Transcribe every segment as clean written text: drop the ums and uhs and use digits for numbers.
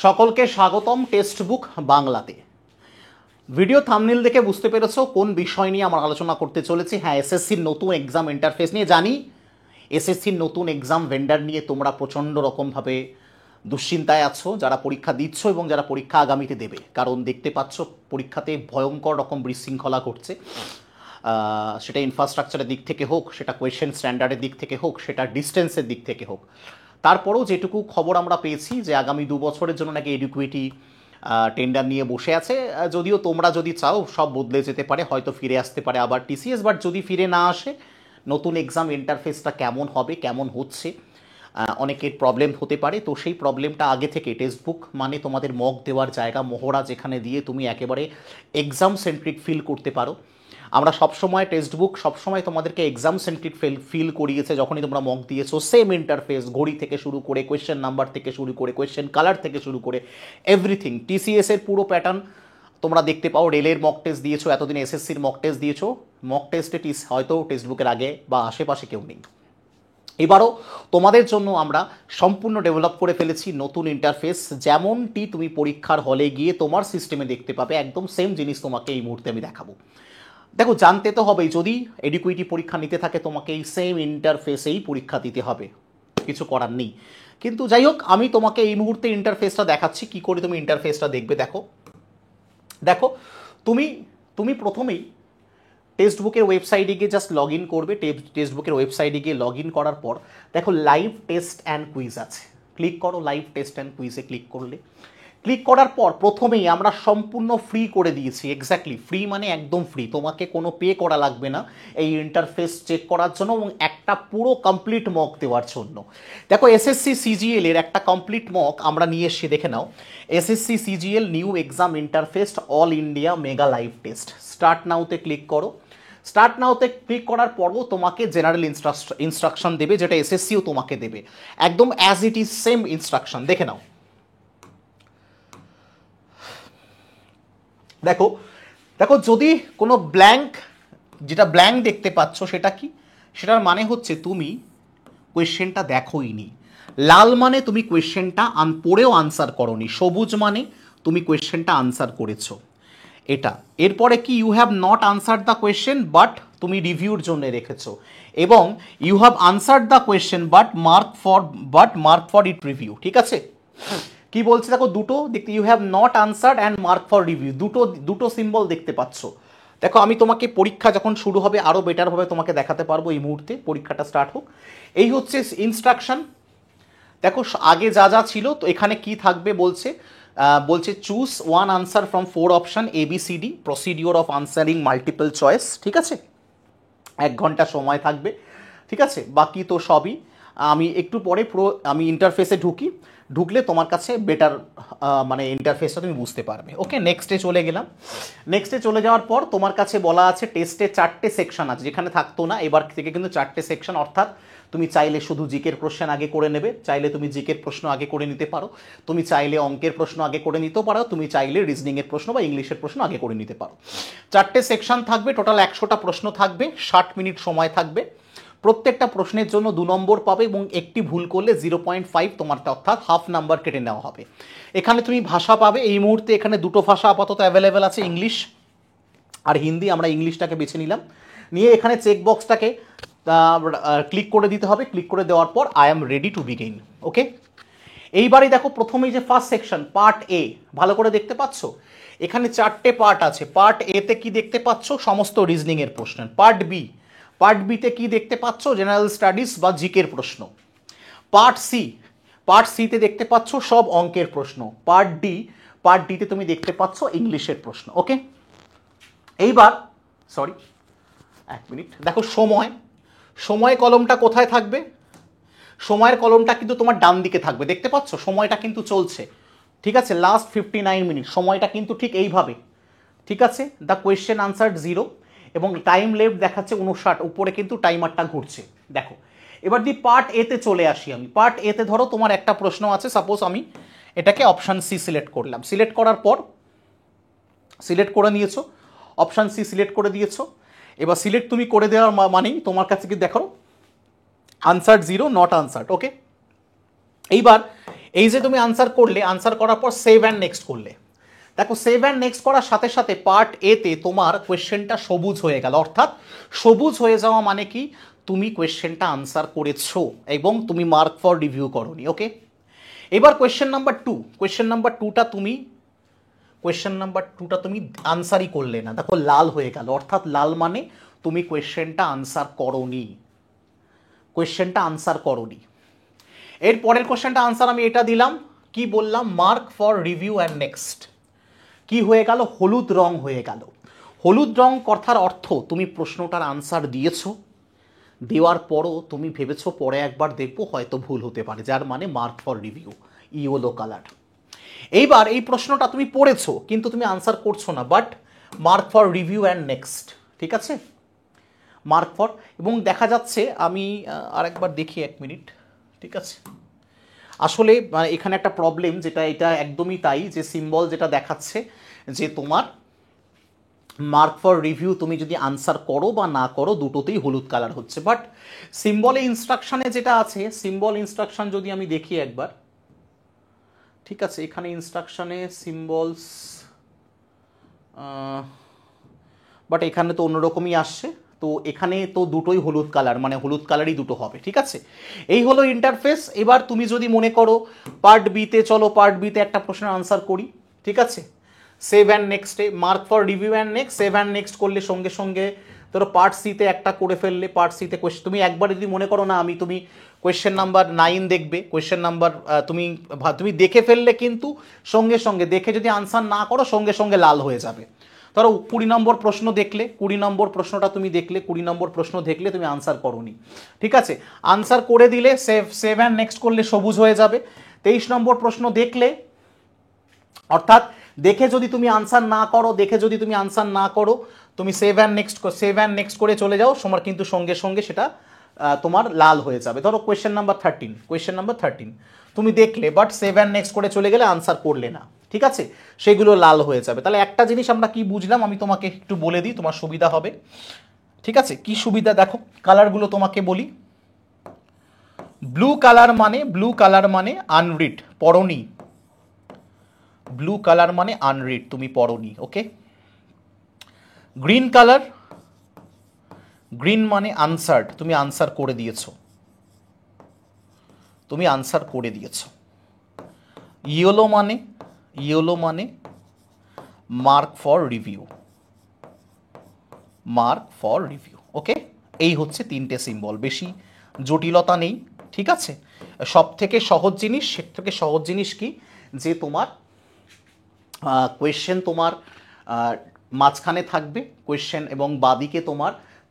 সকলকে স্বাগতম text book বাংলাতে। ভিডিও থাম্বনেল দেখে বুঝতে পেরেছো কোন বিষয় নিয়ে আমরা আলোচনা করতে চলেছি। হ্যাঁ, এসএসসির নতুন এক্সাম ইন্টারফেস নিয়ে। জানি এসএসসির নতুন এক্সাম ভেন্ডার নিয়ে তোমরা প্রচণ্ড রকমভাবে দুশ্চিন্তায় আছো, যারা পরীক্ষা দিচ্ছ এবং যারা পরীক্ষা আগামীতে দেবে। কারণ দেখতে পাচ্ছ পরীক্ষাতে ভয়ঙ্কর রকম বিশৃঙ্খলা ঘটছে, সেটা ইনফ্রাস্ট্রাকচারের দিক থেকে হোক, সেটা কোয়েশ্চেন স্ট্যান্ডার্ডের দিক থেকে হোক, সেটা ডিস্টেন্সের দিক থেকে হোক। তারপরেও যেটুকু খবর আমরা পেয়েছি যে আগামী 2 বছরের জন্য নাকি এডুকুইটি টেন্ডার নিয়ে বসে আছে। যদিও তোমরা যদি চাও সব বদলে যেতে পারে, হয়তো ফিরে আসতে পারে আবার টিসিএস, বাট যদি ফিরে না আসে নতুন এক্সাম ইন্টারফেসটা কেমন হবে, কেমন হচ্ছে, অনেকের প্রবলেম হতে পারে। তো সেই প্রবলেমটা আগে থেকে টেক্সট বুক মানে তোমাদের মক দেওয়ার জায়গা, মহড়া, যেখানে দিয়ে তুমি একেবারে এক্সাম সেন্ট্রিক ফিল করতে পারো। আমরা সবসময় টেক্সট বুক সবসময় তোমাদেরকে এক্সাম সেন্ট্রিক ফিল করিয়েছে যখনই তোমরা মক দিয়েছো। সেম ইন্টারফেস, ঘড়ি থেকে শুরু করে, কোয়েশ্চেন নাম্বার থেকে শুরু করে, কোয়েশ্চেন কালার থেকে শুরু করে এভরিথিং। টিসিএস এর পুরো প্যাটার্ন তোমরা দেখতে পাও। রেলের মক টেস্ট দিয়েছো, এতদিন এসএসসির মক টেস্ট দিয়েছো। মক টেস্টে হয়তো টেক্সট বুকের আগে বা আশেপাশে কেউ নেই। এবারও তোমাদের জন্য আমরা সম্পূর্ণ ডেভেলপ করে ফেলেছি নতুন ইন্টারফেস, যেমনটি তুমি পরীক্ষার হলে গিয়ে তোমার সিস্টেমে দেখতে পাবে। একদম সেম জিনিস তোমাকে এই মুহূর্তে আমি দেখাবো। দেখো, জানতে তো হবেই, যদি এডুকুইটি পরীক্ষা নিতে থাকে তোমাকে এই সেম ইন্টারফেসেই পরীক্ষা দিতে হবে, কিছু করার নেই। কিন্তু যাই হোক, আমি তোমাকে এই মুহূর্তে ইন্টারফেসটা দেখাচ্ছি, কি করে তুমি ইন্টারফেসটা দেখবে। দেখো দেখো তুমি তুমি প্রথমেই টেক্সট বুকের ওয়েবসাইটে গিয়ে জাস্ট লগ ইন করবে। টেক্সট বুকের ওয়েবসাইটে গিয়ে লগ ইন করার পর দেখো লাইভ টেস্ট অ্যান্ড কুইজ আছে, ক্লিক করো। লাইভ টেস্ট অ্যান্ড কুইজে ক্লিক করলে, ক্লিক করার পর প্রথমেই আমরা সম্পূর্ণ ফ্রি করে দিয়েছি। এক্স্যাক্টলি ফ্রি মানে একদম ফ্রি, তোমাকে কোনো পে করা লাগবে না এই ইন্টারফেস চেক করার জন্য এবং একটা পুরো কমপ্লিট মক দেওয়ার জন্য। দেখো, এসএসসি সিজিএল এর একটা কমপ্লিট মক আমরা নিয়ে এসে দেখে নাও। SSC CGL new exam interface all India mega live test. Start নাওতে ক্লিক করো। স্টার্ট নাওতে ক্লিক করার পরও তোমাকে জেনারেল ইনস্ট্রাকশন দেবে, যেটা এসএসসিও তোমাকে দেবে, একদম as it is same instruction. দেখে নাও। দেখো দেখো যদি কোনো যেটা ব্ল্যাঙ্ক দেখতে পাচ্ছ সেটা কি, সেটার মানে হচ্ছে তুমি কোয়েশ্চেনটা দেখোইনি। লাল মানে তুমি কোয়েশ্চেনটা পড়েও আনসার করোনি। সবুজ মানে তুমি কোয়েশ্চেনটা আনসার করেছো, এটা। এরপরে কি, you have not answer the question but তুমি রিভিউর জন্য রেখেছো, এবং you have answer the question but mark for it review. ঠিক আছে, কি বলছে দেখো, দুটো দেখতে, you have not answered and mark for review, দুটো সিম্বল দেখতে পাচ্ছ। দেখো, আমি তোমাকে পরীক্ষা যখন শুরু হবে আরও বেটারভাবে তোমাকে দেখাতে পারবো। এই মুহূর্তে পরীক্ষাটা স্টার্ট হোক। এই হচ্ছে ইনস্ট্রাকশন। দেখো আগে যা যা ছিল, তো এখানে কি থাকবে বলছে choose one answer from 4 option ABCD, procedure of answering multiple choice. ঠিক আছে, 1 ঘন্টা সময় থাকবে। ঠিক আছে, বাকি তো সবই আমি একটু পরে পুরো আমি ইন্টারফেসে ঢুকলে তোমার কাছে বেটার মানে ইন্টারফেসটা তুমি বুঝতে পারবে। ওকে, নেক্সটে চলে গেলাম। নেক্সটে চলে যাওয়ার পর তোমার কাছে বলা আছে টেস্টে 4টে সেকশন আছে, যেখানে থাকতো না, এবার থেকে কিন্তু 4টে সেকশন। অর্থাৎ তুমি চাইলে শুধু জিকের কোশ্চেন আগে করে নেবে, চাইলে তুমি জিকের প্রশ্ন আগে করে নিতে পারো, তুমি চাইলে অঙ্কের প্রশ্ন আগে করে নিতেও পারো, তুমি চাইলে রিজনিংয়ের প্রশ্ন বা ইংলিশের প্রশ্ন আগে করে নিতে পারো। 4টে সেকশন থাকবে, টোটাল 100টা প্রশ্ন থাকবে, 60 মিনিট সময় থাকবে। প্রত্যেকটা প্রশ্নের জন্য 2 নম্বর পাবে এবং একটি ভুল করলে 0.5 তোমার, অর্থাৎ হাফ নাম্বার কেটে নেওয়া হবে। এখানে তুমি ভাষা পাবে। এই মুহূর্তে এখানে 2টো ভাষা আপাতত অ্যাভেলেবেল আছে, ইংলিশ আর হিন্দি। আমরা ইংলিশটাকে বেছে নিলাম, নিয়ে এখানে চেক বক্সটাকে ক্লিক করে দিতে হবে। ক্লিক করে দেওয়ার পর I am ready to begin. Okay, এইবারই দেখো প্রথমেই যে ফার্স্ট সেকশন পার্ট এ, ভালো করে দেখতে পাচ্ছ এখানে 4টে পার্ট আছে। পার্ট এতে কি দেখতে পাচ্ছ, সমস্ত রিজনিংয়ের প্রশ্ন। পার্ট বিতে কি দেখতে পাচ্ছ, জেনারেল স্টাডিজ বা জিকের প্রশ্ন। পার্ট সিতে দেখতে পাচ্ছ সব অঙ্কের প্রশ্ন। পার্ট ডিতে তুমি দেখতে পাচ্ছ ইংলিশের প্রশ্ন। ওকে, এইবার এক মিনিট, দেখো সময় কলমটা কোথায় থাকবে। সময়ের কলমটা কিন্তু তোমার ডান দিকে থাকবে, দেখতে পাচ্ছ সময়টা কিন্তু চলছে। ঠিক আছে, লাস্ট 59 মিনিট সময়টা কিন্তু ঠিক এইভাবে। ঠিক আছে, দ্য কোয়েশ্চেন আনসার 0 এবং টাইম লেফট দেখাচ্ছে 59, উপরে কিন্তু টাইমারটা ঘুরছে। দেখো, এবার দি পার্ট এতে চলে আসি আমি। পার্ট এতে ধরো তোমার একটা প্রশ্ন আছে, সাপোজ আমি এটাকে অপশান সি সিলেক্ট করলাম। সিলেক্ট করার পর সিলেক্ট করে নিয়েছো, অপশান সি সিলেক্ট করে দিয়েছো। এবার সিলেক্ট তুমি করে দেওয়ার মানেই তোমার কাছে কি দেখো আনসার 0, নট আনসার্ড। ওকে, এইবার এই যে তুমি আনসার করলে, আনসার করার পর সেভ অ্যান্ড নেক্সট করলে, দেখো সেভ অ্যান্ড নেক্সট করার সাথে সাথে পার্ট এতে তোমার কোয়েশ্চেনটা সবুজ হয়ে গেল। অর্থাৎ সবুজ হয়ে যাওয়া মানে কি, তুমি কোয়েশ্চেনটা আনসার করেছো এবং তুমি মার্ক ফর রিভিউ করোনি। ওকে, এবার question number two, question number টুটা তুমি আনসারই করলে না, দেখো লাল হয়ে গেল। অর্থাৎ লাল মানে তুমি কোয়েশ্চেনটা আনসার করোনি, কোয়েশ্চেনটা আনসার করোনি। এর পরের কোয়েশ্চেনটা আনসার আমি এটা দিলাম, কি বললাম, mark for review and next. কি হয়ে গেল, হলুদ রং হয়ে গেল। হলুদ রং কথার অর্থ তুমি প্রশ্নটার আনসার দিয়েছো, দেওয়ার পরও তুমি ভেবেছো পরে একবার দেখবো হয়তো ভুল হতে পারে, যার মানে mark for review, yellow colour. এইবার এই প্রশ্নটা তুমি পড়েছো কিন্তু তুমি আনসার করছো না, but mark for review and next, ঠিক আছে, মার্ক ফর। এবং দেখা যাচ্ছে আমি আরেকবার দেখি, এক মিনিট, ঠিক আছে। আসলে এখানে একটা প্রবলেম, যেটা এটা একদমই তাই, যে সিম্বল যেটা দেখাচ্ছে যে তোমার মার্ক ফর রিভিউ তুমি যদি আনসার করো বা না করো দুটোতেই হলুদ কালার হচ্ছে। বাট সিম্বলে ইনস্ট্রাকশানে যেটা আছে, সিম্বল ইনস্ট্রাকশন যদি আমি দেখি একবার, ঠিক আছে, এখানে ইনস্ট্রাকশানে সিম্বলস, বাট এখানে তো অন্যরকমই আসছে, তো এখানে তো দুটোই হলুদ কালার, মানে হলুদ কালারই দুটো হবে, ঠিক আছে। এই হলো ইন্টারফেস। এবার তুমি যদি মনে করো পার্ট বিতে, চলো পার্ট বিতে একটা প্রশ্নের আনসার করি, ঠিক আছে। সেভ অ্যান্ড নেক্সটে mark for review and next, save and next করলে সঙ্গে সঙ্গে ধরো পার্ট সিতে একটা করে ফেললে, পার্ট সিতে কোয়েশ্চেন তুমি একবার যদি মনে করো না, তুমি কোয়েশ্চেন নাম্বার 9 দেখবে, কোয়েশ্চেন নাম্বার তুমি দেখে ফেললে কিন্তু সঙ্গে সঙ্গে দেখে যদি আনসার না করো সঙ্গে সঙ্গে লাল হয়ে যাবে। ধরো 20 নম্বর প্রশ্ন দেখলে, 20 নম্বর প্রশ্নটা তুমি দেখলে, 20 নম্বর প্রশ্ন দেখলে তুমি আনসার করোনি, ঠিক আছে, আনসার করে দিলে সেভ অ্যান্ড নেক্সট করলে সবুজ হয়ে যাবে। 23 নম্বর প্রশ্ন দেখলে, অর্থাৎ দেখে যদি তুমি আনসার না করো, তুমি সেভ অ্যান্ড নেক্সট করে চলে যাও, তোমার কিন্তু সঙ্গে সঙ্গে সেটা তোমার লাল হয়ে যাবে। ধরো কোয়েশ্চেন নাম্বার 13 তুমি দেখলে বাট সেভ অ্যান্ড নেক্সট করে চলে গেলে আনসার করলে না, ঠিক আছে, সেগুলো লাল হয়ে যাবে। তাহলে একটা জিনিস আমরা কি বুঝলাম আমি তোমাকে একটু বলে দিই, তোমার সুবিধা হবে, ঠিক আছে। কি সুবিধা, দেখো কালারগুলো তোমাকে বলি। ব্লু কালার মানে আনরিড, পড়নি, ব্লু কালার মানে আনরিড, তুমি পড়নি, ওকে। গ্রিন মানে আনসার্ড, তুমি আনসার করে দিয়েছো, ইয়েলো মানে মার্ক ফর রিভিউ, ওকে। এই হচ্ছে 3টে সিম্বল, বেশি জটিলতা নেই, ঠিক আছে। সব থেকে সহজ জিনিস কি, যে তোমার কোয়েশ্চেন তোমার মাঝখানে থাকবে কোয়েশ্চেন, এবং বাদিকে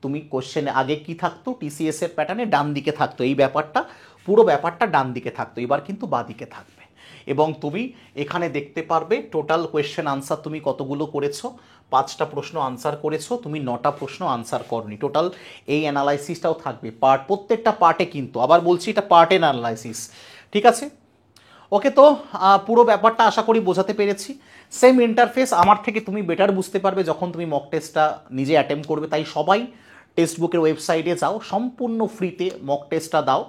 তুমি কোয়েশ্চেনে আগে কি থাকতো টিসিএস এর প্যাটার্নে ডান দিকে থাকতো, এই ব্যাপারটা পুরো ব্যাপারটা ডান দিকে থাকতো, এবার কিন্তু বাদিকে থাকবে। এবং তুমি এখানে দেখতে পারবে টোটাল কোয়েশ্চেন আনসার তুমি কতগুলো করেছো, 5টা প্রশ্ন আনসার করেছো, তুমি 9টা প্রশ্ন আনসার করনি। টোটাল এই অ্যানালাইসিসটাও থাকবে প্রত্যেকটা পার্টে, কিন্তু আবার বলছি এটা পার্টের অ্যানালাইসিস, ঠিক আছে। ওকে, তো পুরো ব্যাপারটা আশা করি বোঝাতে পেরেছি। সেম ইন্টারফেস আমার থেকে তুমি বেটার বুঝতে পারবে যখন তুমি মক টেস্টটা নিজে অ্যাটেম্প করবে। তাই সবাই টেক্সট বুকের ওয়েবসাইটে যাও, সম্পূর্ণ ফ্রিতে মক টেস্টটা দাও।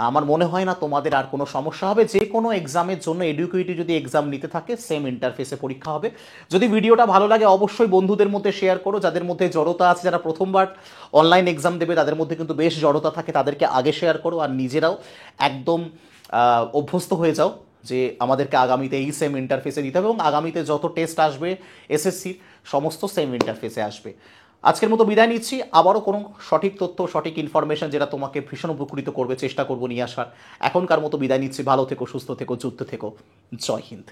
আমার মনে হয় না তোমাদের আর কোনো সমস্যা হবে। যে কোনো এক্সামের জন্য এডুকেটিভ যদি এক্সাম নিতে থাকে সেম ইন্টারফেসে পরীক্ষা হবে। যদি ভিডিওটা ভালো লাগে অবশ্যই বন্ধুদের মধ্যে শেয়ার করো, যাদের মধ্যে জড়তা আছে, যারা প্রথমবার অনলাইন এক্সাম দেবে তাদের মধ্যে কিন্তু বেশ জড়তা থাকে, তাদেরকে আগে শেয়ার করো। আর নিজেরাও একদম অভ্যস্ত হয়ে যাও যে আমাদেরকে আগামীতে এই সেম ইন্টারফেসে দিতে হবে, এবং আগামীতে যত টেস্ট আসবে এসএসসির সমস্ত সেম ইন্টারফেসে আসবে। আজকের মতো বিদায় নিচ্ছি। আবারও কোনো সঠিক তথ্য, সঠিক ইনফরমেশন যেটা তোমাকে ভীষণ উপকৃত করবে চেষ্টা করবো নিয়ে আসার। এখনকার মতো বিদায় নিচ্ছি। ভালো থেকো, সুস্থ থেকো, যুক্ত থেকো। জয় হিন্দ।